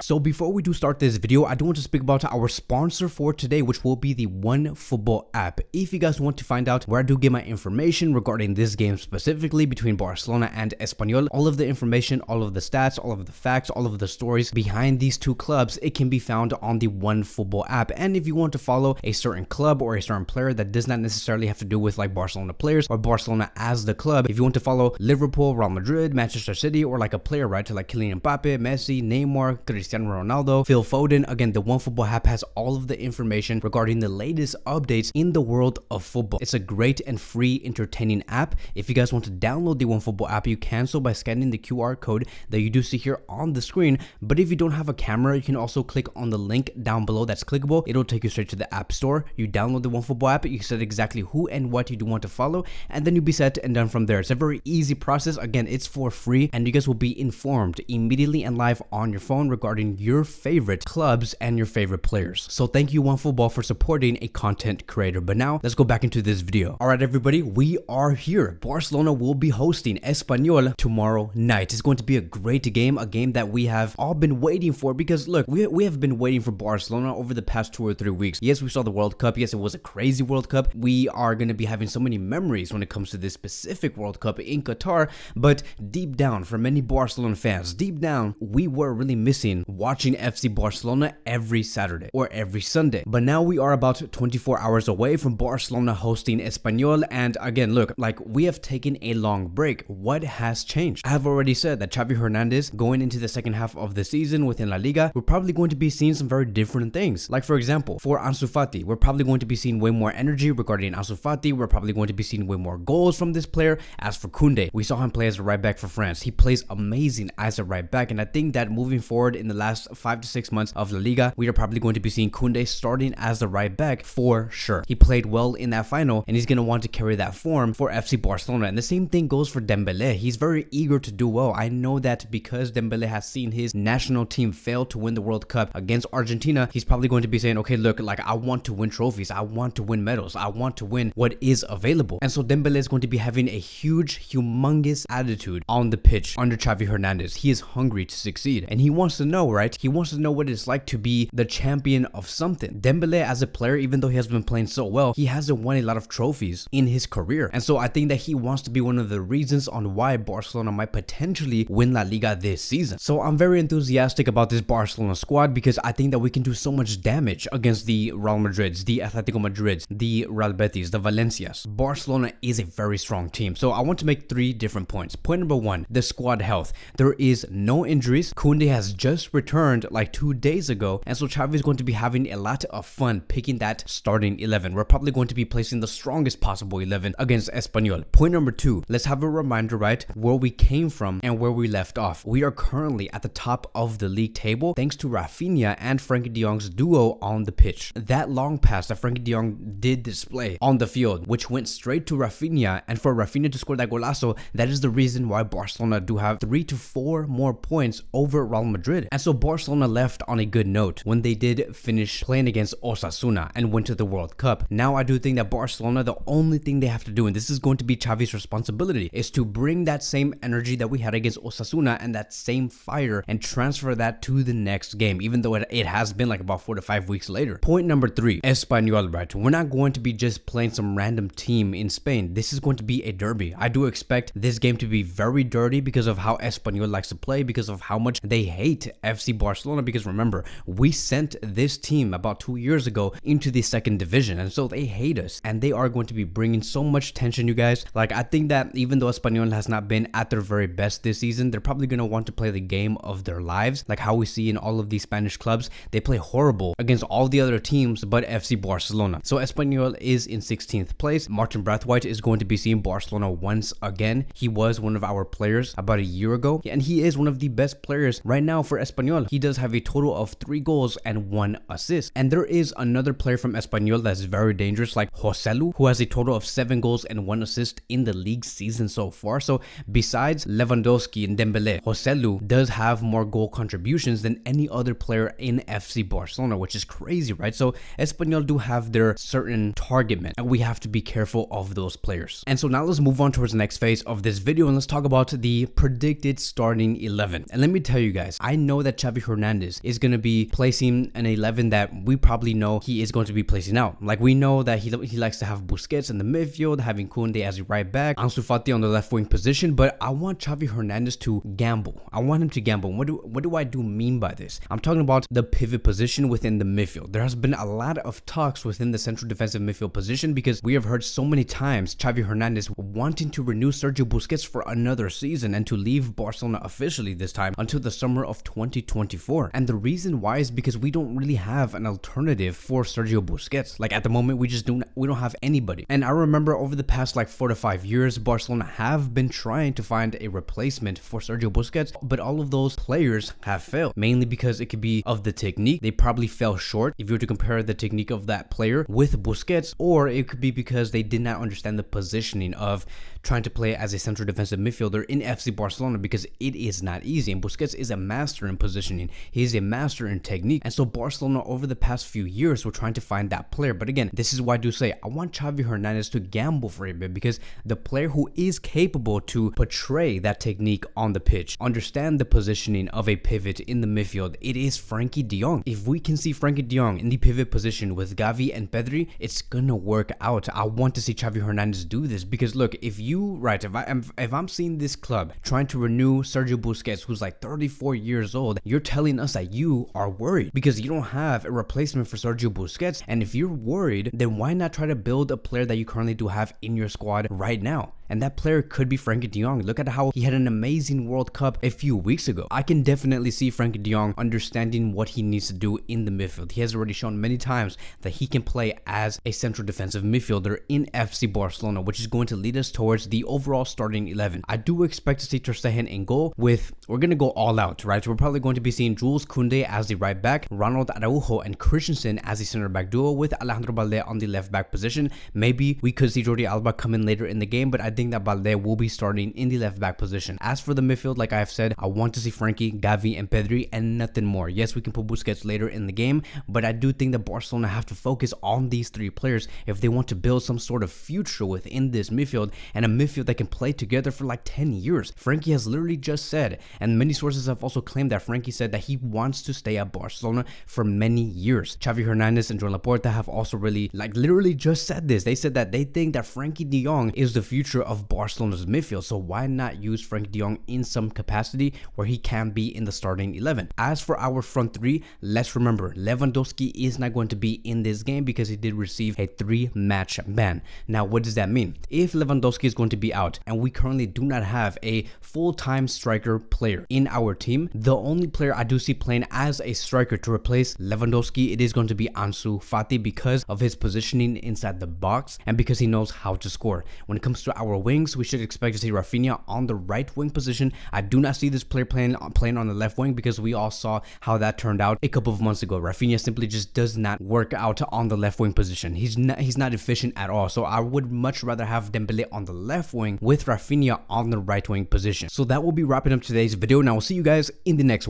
So before we do start this video, I do want to speak about our sponsor for today, which will be the OneFootball app. If you guys want to find out where I do get my information regarding this game specifically between Barcelona and Espanyol, all of the information, all of the stats, all of the facts, all of the stories behind these two clubs, it can be found on the OneFootball app. And if you want to follow a certain club or a certain player that does not necessarily have to do with like Barcelona players or Barcelona as the club, if you want to follow Liverpool, Real Madrid, Manchester City, or like a player, right, to like Kylian Mbappe, Messi, Neymar, Cristiano Ronaldo, Phil Foden, again, the OneFootball app has all of the information regarding the latest updates in the world of football. It's a great and free entertaining app. If you guys want to download the OneFootball app, you can so by scanning the QR code that you do see here on the screen. But if you don't have a camera, you can also click on the link down below that's clickable. It'll take you straight to the app store. You download the OneFootball app, you set exactly who and what you do want to follow, and then you'll be set and done from there. It's a very easy process. Again, it's for free, and you guys will be informed immediately and live on your phone regarding your favorite clubs and your favorite players. So thank you OneFootball for supporting a content creator. But now let's go back into this video. All right, everybody, we are here. Barcelona will be hosting Espanyol tomorrow night. It's going to be a great game, a game that we have all been waiting for, because look, we have been waiting for Barcelona over the past 2 or 3 weeks. Yes, we saw the World Cup. Yes, it was a crazy World Cup. We are going to be having so many memories when it comes to this specific World Cup in Qatar, but deep down, for many Barcelona fans, deep down, we were really missing watching FC Barcelona every Saturday or every Sunday. But now we are about 24 hours away from Barcelona hosting Espanyol, and again, look, like, we have taken a long break. What has changed? I have already said that Xavi Hernandez, going into the second half of the season within La Liga, we're probably going to be seeing some very different things. Like, for example, for Ansu Fati, we're probably going to be seeing way more energy regarding Ansu Fati. We're probably going to be seeing way more goals from this player. As for Koundé, we saw him play as a right back for France. He plays amazing as a right back, and I think that moving forward in the last 5 to 6 months of La Liga, we are probably going to be seeing Koundé starting as the right back for sure. He played well in that final, and he's going to want to carry that form for FC Barcelona. And the same thing goes for Dembélé. He's very eager to do well. I know that because Dembélé has seen his national team fail to win the World Cup against Argentina, he's probably going to be saying, okay, look, like, I want to win trophies. I want to win medals. I want to win what is available. And so Dembélé is going to be having a huge, humongous attitude on the pitch under Xavi Hernandez. He is hungry to succeed, and he wants to know, right? He wants to know what it's like to be the champion of something. Dembélé as a player, even though he has been playing so well, he hasn't won a lot of trophies in his career. And so I think that he wants to be one of the reasons on why Barcelona might potentially win La Liga this season. So I'm very enthusiastic about this Barcelona squad, because I think that we can do so much damage against the Real Madrids, the Atletico Madrids, the Real Betis, the Valencias. Barcelona is a very strong team. So I want to make 3 different points. Point number 1, the squad health. There is no injuries. Koundé has just returned like 2 days ago, and so Xavi is going to be having a lot of fun picking that starting 11. We're probably going to be placing the strongest possible 11 against Espanyol. Point number 2, let's have a reminder, right, where we came from and where we left off. We are currently at the top of the league table thanks to Rafinha and Frenkie de Jong's duo on the pitch. That long pass that Frenkie de Jong did display on the field, which went straight to Rafinha, and for Rafinha to score that golazo, that is the reason why Barcelona do have 3 to 4 more points over Real Madrid. And so Barcelona left on a good note when they did finish playing against Osasuna and went to the World Cup. Now I do think that Barcelona, the only thing they have to do, and this is going to be Xavi's responsibility, is to bring that same energy that we had against Osasuna and that same fire and transfer that to the next game, even though it has been like about 4 to 5 weeks later. Point number 3, Espanyol, right? We're not going to be just playing some random team in Spain. This is going to be a derby. I do expect this game to be very dirty because of how Espanyol likes to play, because of how much they hate FC Barcelona, because remember, we sent this team about 2 years ago into the 2nd division, and so they hate us, and they are going to be bringing so much tension, you guys. Like, I think that even though Espanyol has not been at their very best this season, they're probably going to want to play the game of their lives, like how we see in all of these Spanish clubs. They play horrible against all the other teams but FC Barcelona. So Espanyol is in 16th place. Martin Braithwaite is going to be seeing Barcelona once again. He was one of our players about a year ago, and he is one of the best players right now for Espanyol. He does have a total of 3 goals and 1 assist. And there is another player from Espanyol that's very dangerous, like Joselu, who has a total of 7 goals and 1 assist in the league season so far. So besides Lewandowski and Dembélé, Joselu does have more goal contributions than any other player in FC Barcelona, which is crazy, right? So Espanyol do have their certain target men, and we have to be careful of those players. And so now let's move on towards the next phase of this video, and let's talk about the predicted starting 11. And let me tell you guys, I know that that Xavi Hernandez is going to be placing an 11 that we probably know he is going to be placing out. Like, we know that he likes to have Busquets in the midfield, having Koundé as a right back, Ansu Fati on the left wing position, but I want Xavi Hernandez to gamble. I want him to gamble. What do I mean by this? I'm talking about the pivot position within the midfield. There has been a lot of talks within the central defensive midfield position because we have heard so many times Xavi Hernandez wanting to renew Sergio Busquets for another season and to leave Barcelona officially this time until the summer of 2024. And the reason why is because we don't really have an alternative for Sergio Busquets. Like, at the moment, we don't have anybody. And I remember over the past like 4 to 5 years, Barcelona have been trying to find a replacement for Sergio Busquets, but all of those players have failed, mainly because it could be of the technique. They probably fell short if you were to compare the technique of that player with Busquets, or it could be because they did not understand the positioning of trying to play as a central defensive midfielder in FC Barcelona, because it is not easy. And Busquets is a master in positioning. He is a master in technique. And so Barcelona over the past few years were trying to find that player. But again, this is why I do say I want Xavi Hernandez to gamble for a bit, because the player who is capable to portray that technique on the pitch, understand the positioning of a pivot in the midfield, it is Frenkie de Jong. If we can see Frenkie de Jong in the pivot position with Gavi and Pedri, it's gonna work out. I want to see Xavi Hernandez do this, because look, if I'm seeing this club trying to renew Sergio Busquets, who's like 34 years old, you're telling us that you are worried because you don't have a replacement for Sergio Busquets. And if you're worried, then why not try to build a player that you currently do have in your squad right now? And that player could be Frenkie de Jong. Look at how he had an amazing World Cup a few weeks ago. I can definitely see Frenkie de Jong understanding what he needs to do in the midfield. He has already shown many times that he can play as a central defensive midfielder in FC Barcelona, which is going to lead us towards the overall starting 11. I do expect to see Ter Stegen in goal we're going to go all out, right? So we're probably going to be seeing Jules Koundé as the right back, Ronald Araujo and Christensen as the center back duo, with Alejandro Balde on the left back position. Maybe we could see Jordi Alba come in later in the game, but I think that Balde will be starting in the left back position. As for the midfield, like I have said, I want to see Frenkie, Gavi and Pedri and nothing more. Yes, we can put Busquets later in the game, but I do think that Barcelona have to focus on these three players if they want to build some sort of future within this midfield, and a midfield that can play together for like 10 years. Frenkie has literally just said, and many sources have also claimed that Frenkie said that he wants to stay at Barcelona for many years. Xavi Hernandez and Joan Laporta have also really literally just said this. They said that they think that Frenkie de Jong is the future of Barcelona's midfield. So why not use Frenkie de Jong in some capacity where he can be in the starting 11? As for our front three, let's remember Lewandowski is not going to be in this game because he did receive a 3-match ban. Now, what does that mean? If Lewandowski is going to be out and we currently do not have a full-time striker player in our team, the only player I do see playing as a striker to replace Lewandowski, it is going to be Ansu Fati, because of his positioning inside the box and because he knows how to score. When it comes to our wings, we should expect to see Rafinha on the right wing position. I do not see this player playing on the left wing because we all saw how that turned out a couple of months ago. Rafinha simply just does not work out on the left wing position. He's not efficient at all. So I would much rather have Dembele on the left wing with Rafinha on the right wing position. So that will be wrapping up today's video, and I will see you guys in the next one.